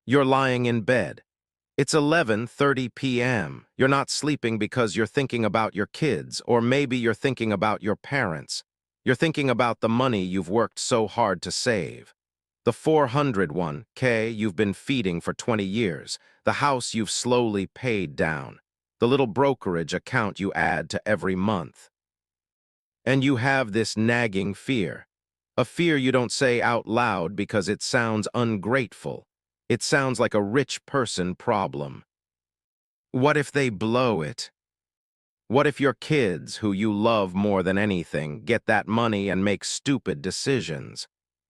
You're lying in bed. It's 11:30 p.m. You're not sleeping because you're thinking about your kids, or maybe you're thinking about your parents. You're thinking about the money you've worked so hard to save. The 401k you've been feeding for 20 years, the house you've slowly paid down, the little brokerage account you add to every month. And you have this nagging fear. A fear you don't say out loud because it sounds ungrateful. It sounds like a rich person problem. What if they blow it? What if your kids, who you love more than anything, get that money and make stupid decisions?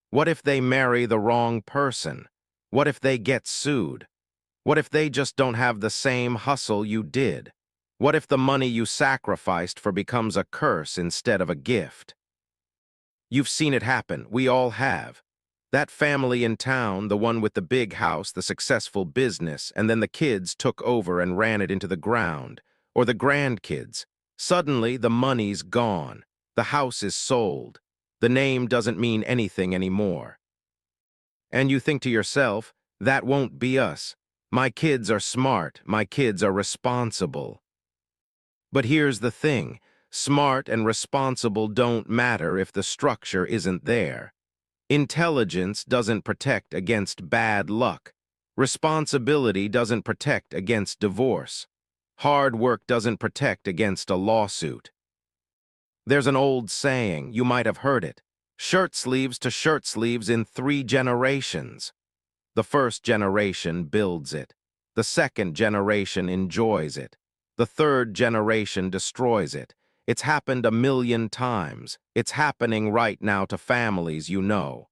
What if they marry the wrong person? What if they get sued? What if they just don't have the same hustle you did? What if the money you sacrificed for becomes a curse instead of a gift? You've seen it happen. We all have. That family in town, the one with the big house, the successful business, and then the kids took over and ran it into the ground. Or the grandkids. Suddenly, the money's gone. The house is sold. The name doesn't mean anything anymore. And you think to yourself, that won't be us. My kids are smart. My kids are responsible. But here's the thing. Smart and responsible don't matter if the structure isn't there. Intelligence doesn't protect against bad luck. Responsibility doesn't protect against divorce. Hard work doesn't protect against a lawsuit. There's an old saying, you might have heard it, shirt sleeves to shirt sleeves in 3 generations. The first generation builds it. The second generation enjoys it. The third generation destroys it. It's happened 1,000,000 times. It's happening right now to families you know.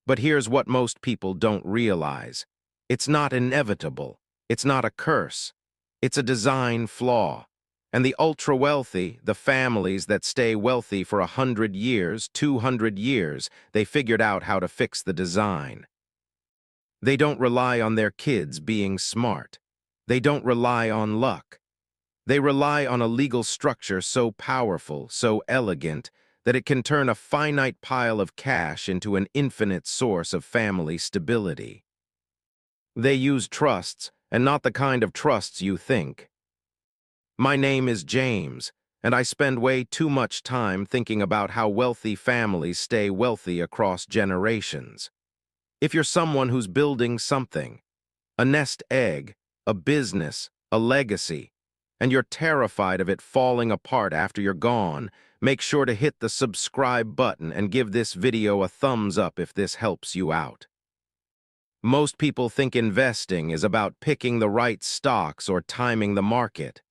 But here's what most people don't realize. It's not inevitable. It's not a curse. It's a design flaw. And the ultra-wealthy, the families that stay wealthy for 100 years, 200 years, they figured out how to fix the design. They don't rely on their kids being smart. They don't rely on luck. They rely on a legal structure so powerful, so elegant, that it can turn a finite pile of cash into an infinite source of family stability. They use trusts, and not the kind of trusts you think. My name is James, and I spend way too much time thinking about how wealthy families stay wealthy across generations. If you're someone who's building something, a nest egg, a business, a legacy, and you're terrified of it falling apart after you're gone, make sure to hit the subscribe button and give this video a thumbs up if this helps you out. Most people think investing is about picking the right stocks or timing the market.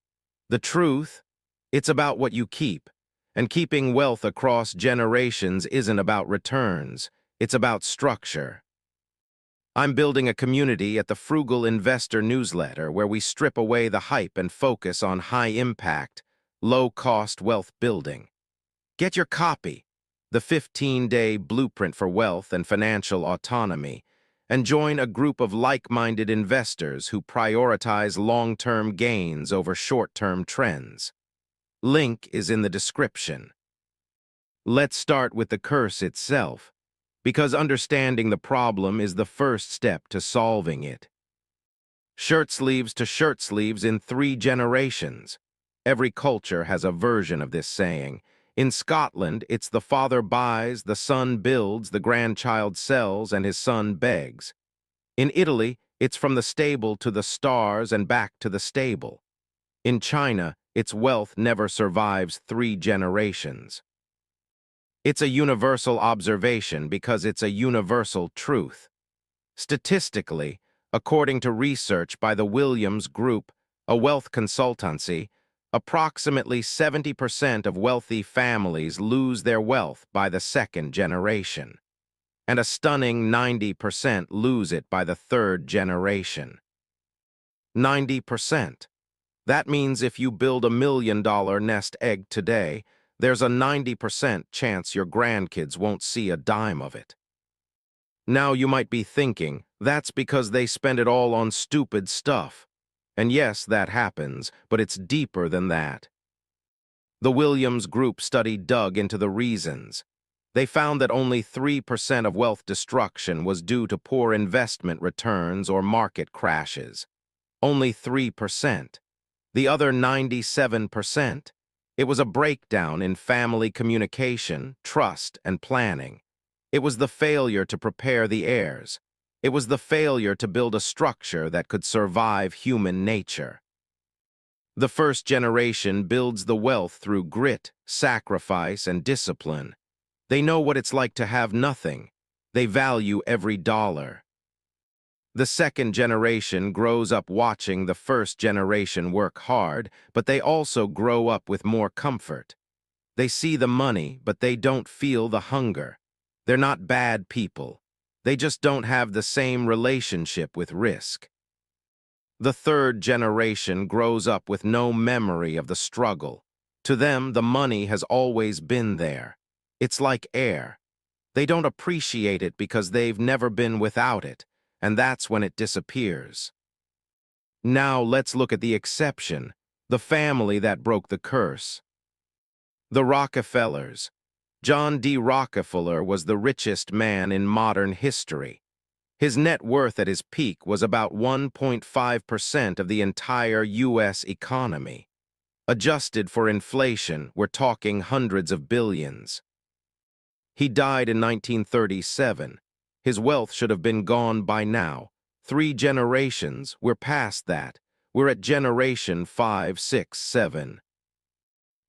The truth? It's about what you keep. And keeping wealth across generations isn't about returns. It's about structure. I'm building a community at the Frugal Investor newsletter where we strip away the hype and focus on high-impact, low-cost wealth building. Get your copy, the 15-day blueprint for wealth and financial autonomy, and join a group of like-minded investors who prioritize long-term gains over short-term trends. Link is in the description. Let's start with the curse itself, because understanding the problem is the first step to solving it. Shirt sleeves to shirt sleeves in 3 generations. Every culture has a version of this saying. In Scotland, it's the father buys, the son builds, the grandchild sells, and his son begs. In Italy, it's from the stable to the stars and back to the stable. In China, its wealth never survives 3 generations. It's a universal observation because it's a universal truth. Statistically, according to research by the Williams Group, a wealth consultancy, approximately 70% of wealthy families lose their wealth by the 2nd generation, and a stunning 90% lose it by the 3rd generation. 90%. That means if you build a $1 million nest egg today, there's a 90% chance your grandkids won't see a dime of it. Now you might be thinking, that's because they spend it all on stupid stuff. And yes, that happens, but it's deeper than that. The Williams Group study dug into the reasons. They found that only 3% of wealth destruction was due to poor investment returns or market crashes. Only 3%. The other 97%. It was a breakdown in family communication, trust, and planning. It was the failure to prepare the heirs. It was the failure to build a structure that could survive human nature. The first generation builds the wealth through grit, sacrifice, and discipline. They know what it's like to have nothing. They value every dollar. The second generation grows up watching the first generation work hard, but they also grow up with more comfort. They see the money, but they don't feel the hunger. They're not bad people. They just don't have the same relationship with risk. The third generation grows up with no memory of the struggle. To them, the money has always been there. It's like air. They don't appreciate it because they've never been without it, and that's when it disappears. Now let's look at the exception, the family that broke the curse. The Rockefellers. John D. Rockefeller was the richest man in modern history. His net worth at his peak was about 1.5% of the entire U.S. economy. Adjusted for inflation, we're talking hundreds of billions. He died in 1937. His wealth should have been gone by now. 3 generations, we're past that. We're at generation 5, 6, 7.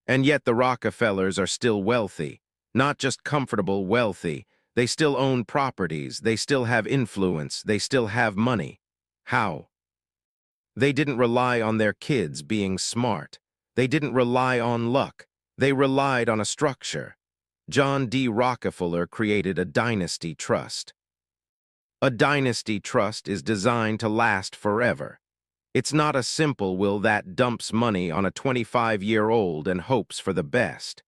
And yet the Rockefellers are still wealthy. Not just comfortable wealthy. They still own properties, they still have influence, they still have money. How? They didn't rely on their kids being smart. They didn't rely on luck. They relied on a structure. John D. Rockefeller created a dynasty trust. A dynasty trust is designed to last forever. It's not a simple will that dumps money on a 25-year-old and hopes for the best.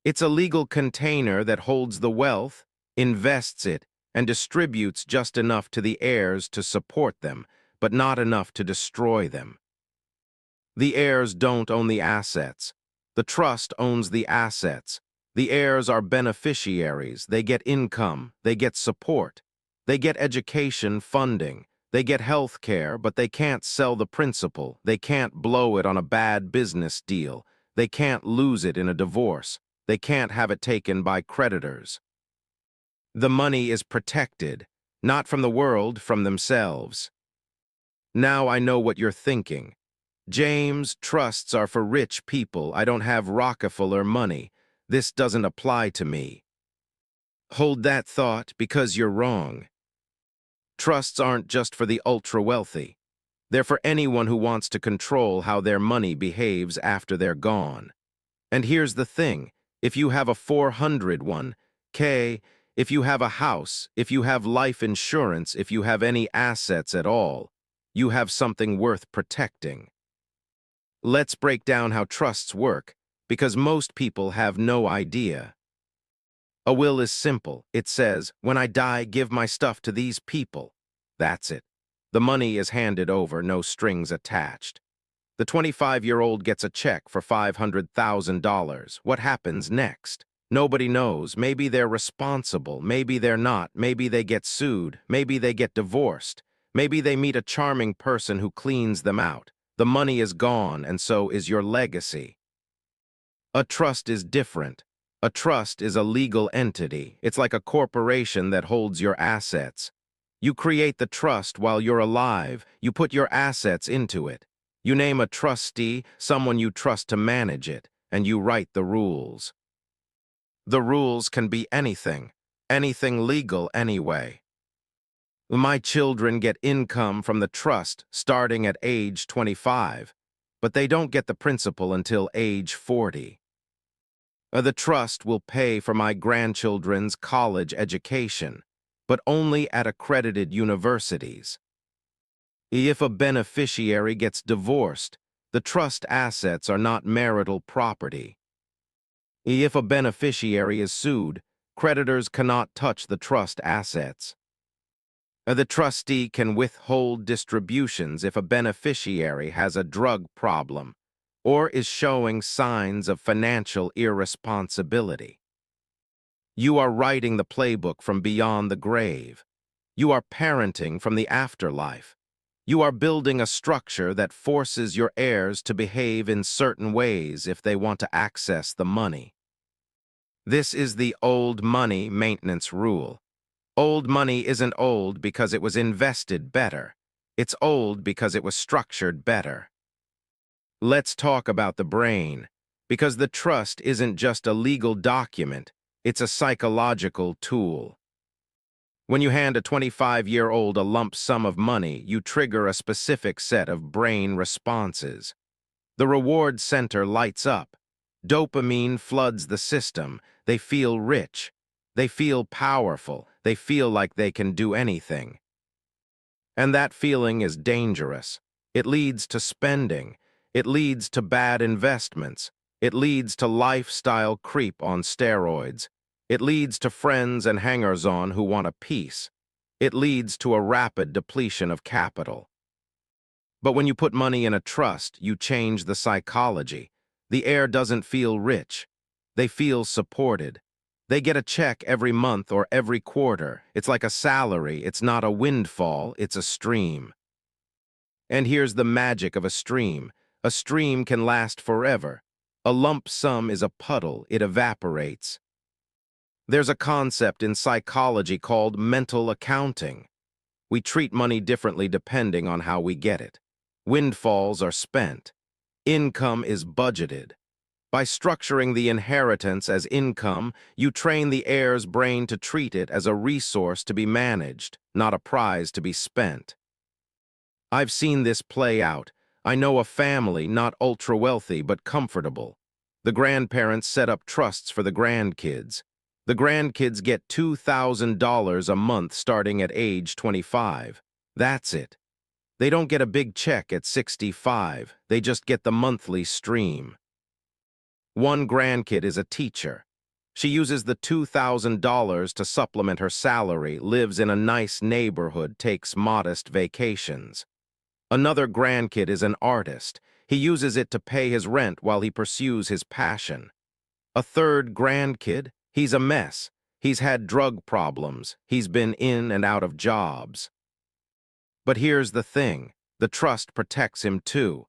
It's a legal container that holds the wealth, invests it, and distributes just enough to the heirs to support them, but not enough to destroy them. The heirs don't own the assets. The trust owns the assets. The heirs are beneficiaries. They get income. They get support. They get education funding. They get health care, but they can't sell the principal. They can't blow it on a bad business deal. They can't lose it in a divorce. They can't have it taken by creditors. The money is protected, not from the world, from themselves. Now I know what you're thinking. James, trusts are for rich people. I don't have Rockefeller money. This doesn't apply to me. Hold that thought, because you're wrong. Trusts aren't just for the ultra-wealthy. They're for anyone who wants to control how their money behaves after they're gone. And here's the thing. If you have a 401k, if you have a house, if you have life insurance, if you have any assets at all, you have something worth protecting. Let's break down how trusts work, because most people have no idea. A will is simple. It says, when I die, give my stuff to these people. That's it. The money is handed over, no strings attached. The 25-year-old gets a check for $500,000. What happens next? Nobody knows. Maybe they're responsible. Maybe they're not. Maybe they get sued. Maybe they get divorced. Maybe they meet a charming person who cleans them out. The money is gone, and so is your legacy. A trust is different. A trust is a legal entity. It's like a corporation that holds your assets. You create the trust while you're alive. You put your assets into it. You name a trustee, someone you trust to manage it, and you write the rules. The rules can be anything legal anyway. My children get income from the trust starting at age 25, but they don't get the principal until age 40. The trust will pay for my grandchildren's college education, but only at accredited universities. If a beneficiary gets divorced, the trust assets are not marital property. If a beneficiary is sued, creditors cannot touch the trust assets. The trustee can withhold distributions if a beneficiary has a drug problem or is showing signs of financial irresponsibility. You are writing the playbook from beyond the grave. You are parenting from the afterlife. You are building a structure that forces your heirs to behave in certain ways if they want to access the money. This is the old money maintenance rule. Old money isn't old because it was invested better. It's old because it was structured better. Let's talk about the brain, because the trust isn't just a legal document, it's a psychological tool. When you hand a 25-year-old a lump sum of money, you trigger a specific set of brain responses. The reward center lights up. Dopamine floods the system. They feel rich. They feel powerful. They feel like they can do anything. And that feeling is dangerous. It leads to spending. It leads to bad investments. It leads to lifestyle creep on steroids. It leads to friends and hangers-on who want a piece. It leads to a rapid depletion of capital. But when you put money in a trust, you change the psychology. The heir doesn't feel rich. They feel supported. They get a check every month or every quarter. It's like a salary. It's not a windfall. It's a stream. And here's the magic of a stream. A stream can last forever. A lump sum is a puddle. It evaporates. There's a concept in psychology called mental accounting. We treat money differently depending on how we get it. Windfalls are spent. Income is budgeted. By structuring the inheritance as income, you train the heir's brain to treat it as a resource to be managed, not a prize to be spent. I've seen this play out. I know a family not ultra-wealthy but comfortable. The grandparents set up trusts for the grandkids. The grandkids get $2,000 a month starting at age 25. That's it. They don't get a big check at 65. They just get the monthly stream. One grandkid is a teacher. She uses the $2,000 to supplement her salary, lives in a nice neighborhood, takes modest vacations. Another grandkid is an artist. He uses it to pay his rent while he pursues his passion. A third grandkid, he's a mess. He's had drug problems. He's been in and out of jobs. But here's the thing. The trust protects him too.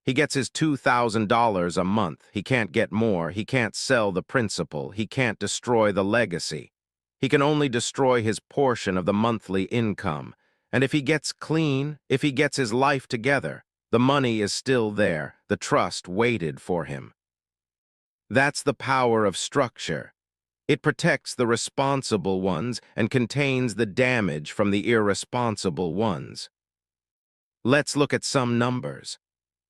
He gets his $2,000 a month. He can't get more. He can't sell the principal. He can't destroy the legacy. He can only destroy his portion of the monthly income. And if he gets clean, if he gets his life together, the money is still there. The trust waited for him. That's the power of structure. It protects the responsible ones and contains the damage from the irresponsible ones. Let's look at some numbers.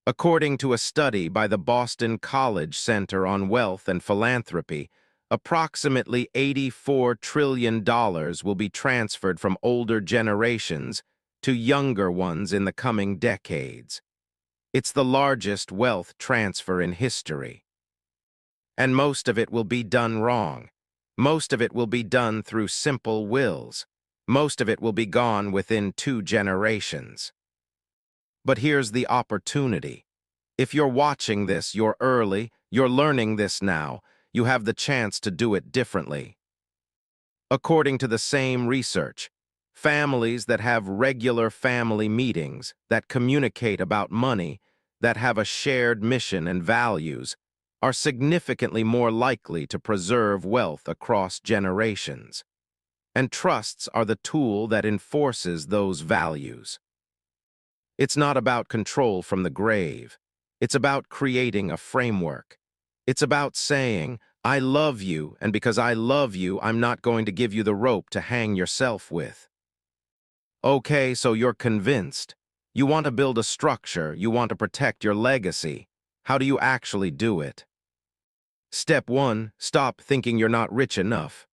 According to a study by the Boston College Center on Wealth and Philanthropy, approximately $84 trillion will be transferred from older generations to younger ones in the coming decades. It's the largest wealth transfer in history. And most of it will be done wrong. Most of it will be done through simple wills. Most of it will be gone within 2 generations. But here's the opportunity. If you're watching this, you're early, you're learning this now, you have the chance to do it differently. According to the same research, families that have regular family meetings, that communicate about money, that have a shared mission and values, are significantly more likely to preserve wealth across generations. And trusts are the tool that enforces those values. It's not about control from the grave. It's about creating a framework. It's about saying, I love you, and because I love you, I'm not going to give you the rope to hang yourself with. Okay, so you're convinced. You want to build a structure, you want to protect your legacy. How do you actually do it? Step 1, stop thinking you're not rich enough.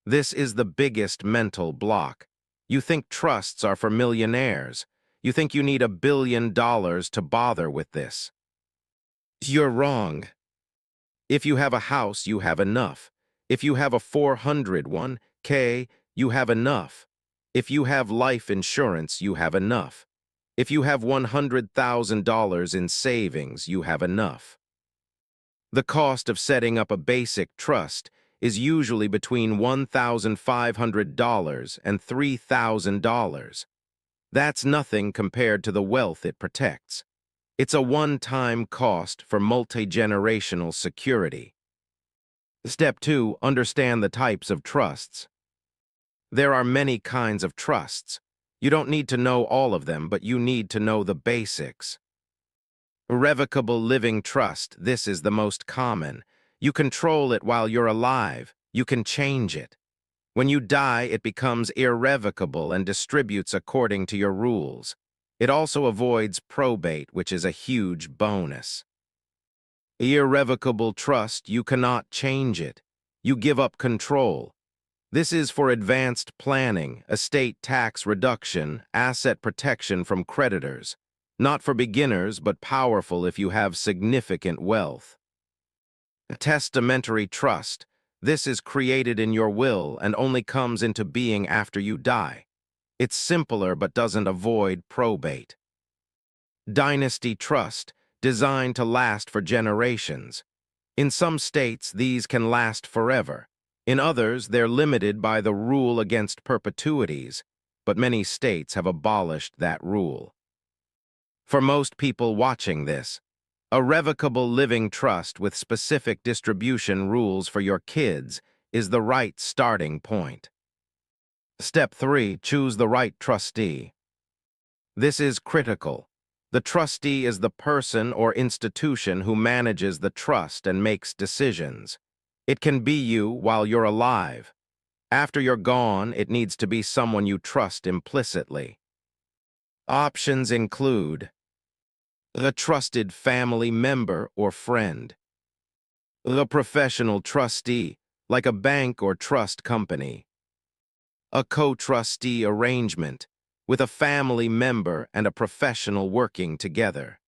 This is the biggest mental block. You think trusts are for millionaires. You think you need $1 billion to bother with this. You're wrong. If you have a house, you have enough. If you have a 401k, you have enough. If you have life insurance, you have enough. If you have $100,000 in savings, you have enough. The cost of setting up a basic trust is usually between $1,500 and $3,000. That's nothing compared to the wealth it protects. It's a one-time cost for multi-generational security. Step 2. Understand the types of trusts. There are many kinds of trusts. You don't need to know all of them, but you need to know the basics. Irrevocable living trust. This is the most common. You control it while you're alive. You can change it. When you die, it becomes irrevocable and distributes according to your rules. It also avoids probate, which is a huge bonus. Irrevocable trust, you cannot change it. You give up control. This is for advanced planning, estate tax reduction, asset protection from creditors. Not for beginners, but powerful if you have significant wealth. A testamentary trust. This is created in your will and only comes into being after you die. It's simpler but doesn't avoid probate. Dynasty trust, designed to last for generations. In some states, these can last forever. In others, they're limited by the rule against perpetuities, but many states have abolished that rule. For most people watching this, a revocable living trust with specific distribution rules for your kids is the right starting point. Step 3. Choose the right trustee. This is critical. The trustee is the person or institution who manages the trust and makes decisions. It can be you while you're alive. After you're gone, it needs to be someone you trust implicitly. Options include a trusted family member or friend, a professional trustee, like a bank or trust company, a co-trustee arrangement, with a family member and a professional working together.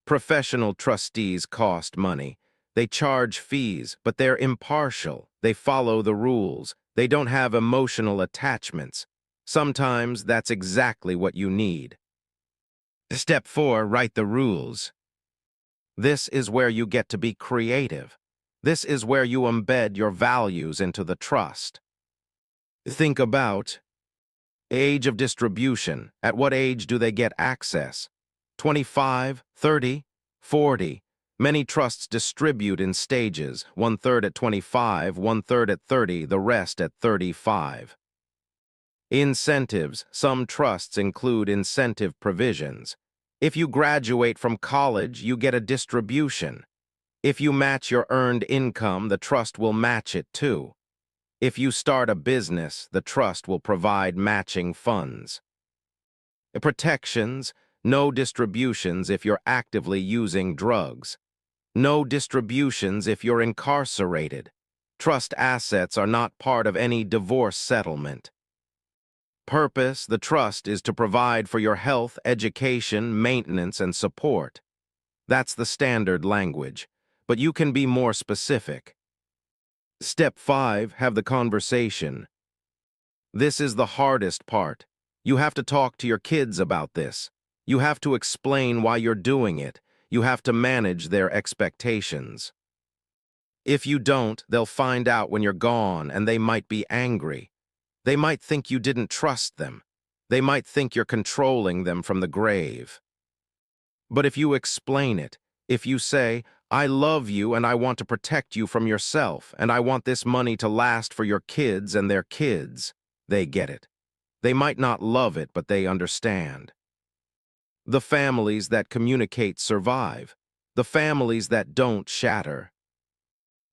Professional trustees cost money. They charge fees, but they're impartial. They follow the rules. They don't have emotional attachments. Sometimes that's exactly what you need. Step 4. Write the rules. This is where you get to be creative. This is where you embed your values into the trust. Think about age of distribution. At what age do they get access? 25, 30, 40. Many trusts distribute in stages, 1/3 at 25, 1/3 at 30, the rest at 35. Incentives. Some trusts include incentive provisions. If you graduate from college, you get a distribution. If you match your earned income, the trust will match it too. If you start a business, the trust will provide matching funds. Protections. No distributions if you're actively using drugs. No distributions if you're incarcerated. Trust assets are not part of any divorce settlement. Purpose. The trust is to provide for your health, education, maintenance, and support. That's the standard language, but you can be more specific. Step 5. Have the conversation. This is the hardest part. You have to talk to your kids about this. You have to explain why you're doing it. You have to manage their expectations. If you don't, they'll find out when you're gone and they might be angry. They might think you didn't trust them. They might think you're controlling them from the grave. But if you explain it, if you say, I love you and I want to protect you from yourself, and I want this money to last for your kids and their kids, they get it. They might not love it, but they understand. The families that communicate survive. The families that don't shatter.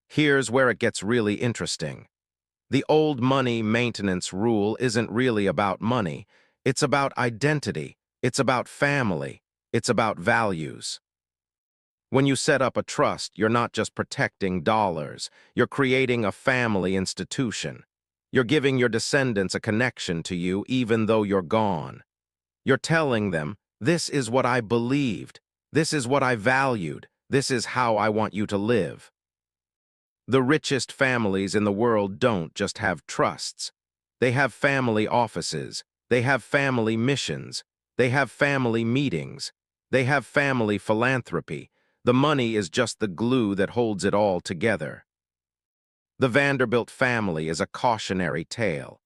Here's where it gets really interesting. The old money maintenance rule isn't really about money. It's about identity. It's about family. It's about values. When you set up a trust, you're not just protecting dollars. You're creating a family institution. You're giving your descendants a connection to you even though you're gone. You're telling them, this is what I believed. This is what I valued. This is how I want you to live. The richest families in the world don't just have trusts. They have family offices. They have family missions. They have family meetings. They have family philanthropy. The money is just the glue that holds it all together. The Vanderbilt family is a cautionary tale.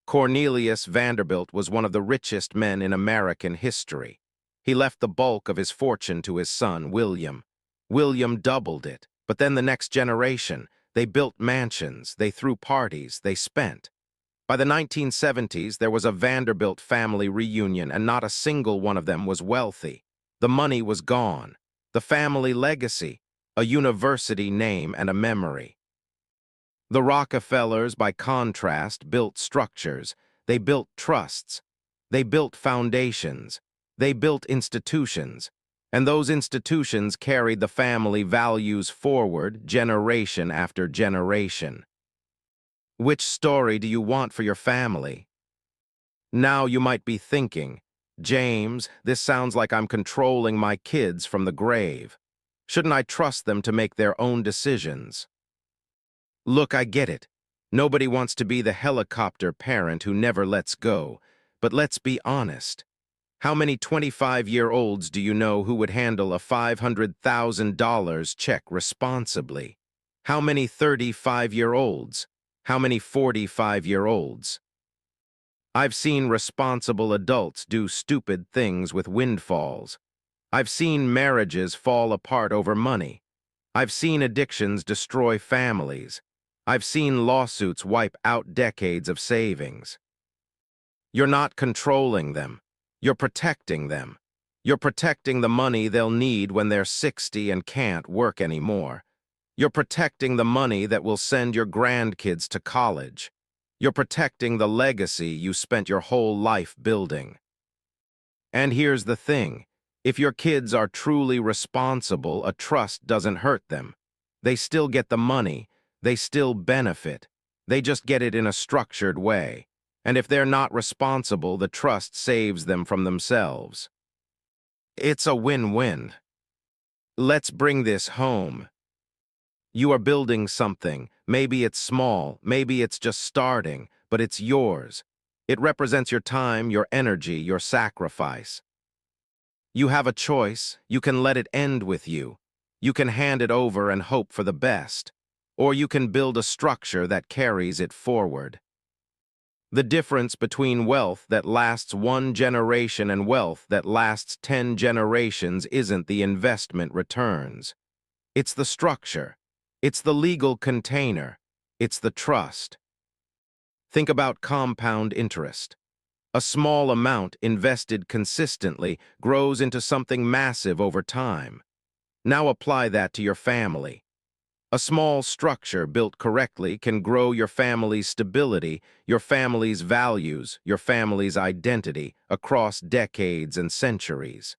Cornelius Vanderbilt was one of the richest men in American history. He left the bulk of his fortune to his son, William. William doubled it, but then the next generation, they built mansions, they threw parties, they spent. By the 1970s, there was a Vanderbilt family reunion, and not a single one of them was wealthy. The money was gone. The family legacy, a university name and a memory. The Rockefellers, by contrast, built structures. They built trusts. They built foundations. They built institutions. And those institutions carried the family values forward generation after generation. Which story do you want for your family? Now you might be thinking, James, this sounds like I'm controlling my kids from the grave. Shouldn't I trust them to make their own decisions? Look, I get it. Nobody wants to be the helicopter parent who never lets go. But let's be honest. How many 25-year-olds do you know who would handle a $500,000 check responsibly? How many 35-year-olds? How many 45-year-olds? I've seen responsible adults do stupid things with windfalls. I've seen marriages fall apart over money. I've seen addictions destroy families. I've seen lawsuits wipe out decades of savings. You're not controlling them. You're protecting them. You're protecting the money they'll need when they're 60 and can't work anymore. You're protecting the money that will send your grandkids to college. You're protecting the legacy you spent your whole life building. And here's the thing. If your kids are truly responsible, a trust doesn't hurt them. They still get the money. They still benefit. They just get it in a structured way. And if they're not responsible, the trust saves them from themselves. It's a win-win. Let's bring this home. You are building something. Maybe it's small, maybe it's just starting, but it's yours. It represents your time, your energy, your sacrifice. You have a choice. You can let it end with you. You can hand it over and hope for the best. Or you can build a structure that carries it forward. The difference between wealth that lasts one generation and wealth that lasts 10 generations isn't the investment returns. It's the structure. It's the legal container. It's the trust. Think about compound interest. A small amount invested consistently grows into something massive over time. Now apply that to your family. A small structure built correctly can grow your family's stability, your family's values, your family's identity across decades and centuries.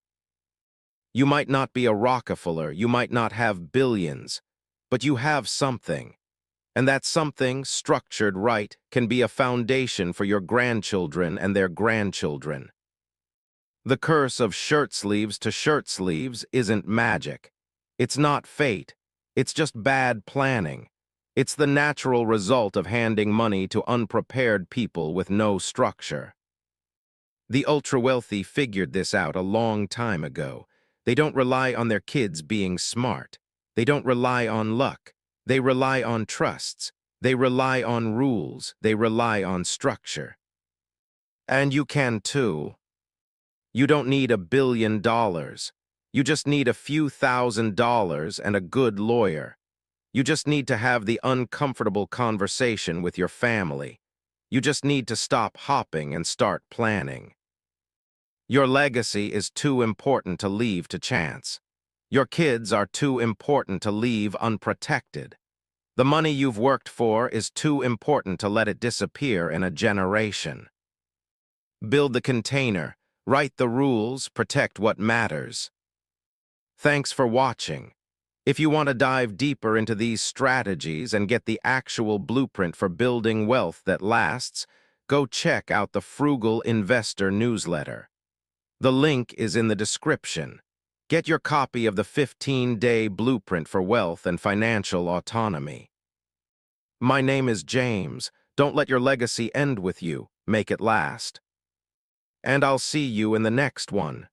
You might not be a Rockefeller, you might not have billions, but you have something. And that something, structured right, can be a foundation for your grandchildren and their grandchildren. The curse of shirt sleeves to shirt sleeves isn't magic. It's not fate. It's just bad planning. It's the natural result of handing money to unprepared people with no structure. The ultra-wealthy figured this out a long time ago. They don't rely on their kids being smart. They don't rely on luck. They rely on trusts. They rely on rules. They rely on structure. And you can too. You don't need $1 billion. You just need a few $1,000s and a good lawyer. You just need to have the uncomfortable conversation with your family. You just need to stop hopping and start planning. Your legacy is too important to leave to chance. Your kids are too important to leave unprotected. The money you've worked for is too important to let it disappear in a generation. Build the container, write the rules, protect what matters. Thanks for watching. If you want to dive deeper into these strategies and get the actual blueprint for building wealth that lasts, go check out the Frugal Investor newsletter. The link is in the description. Get your copy of the 15-day blueprint for wealth and financial autonomy. My name is James. Don't let your legacy end with you. Make it last. And I'll see you in the next one.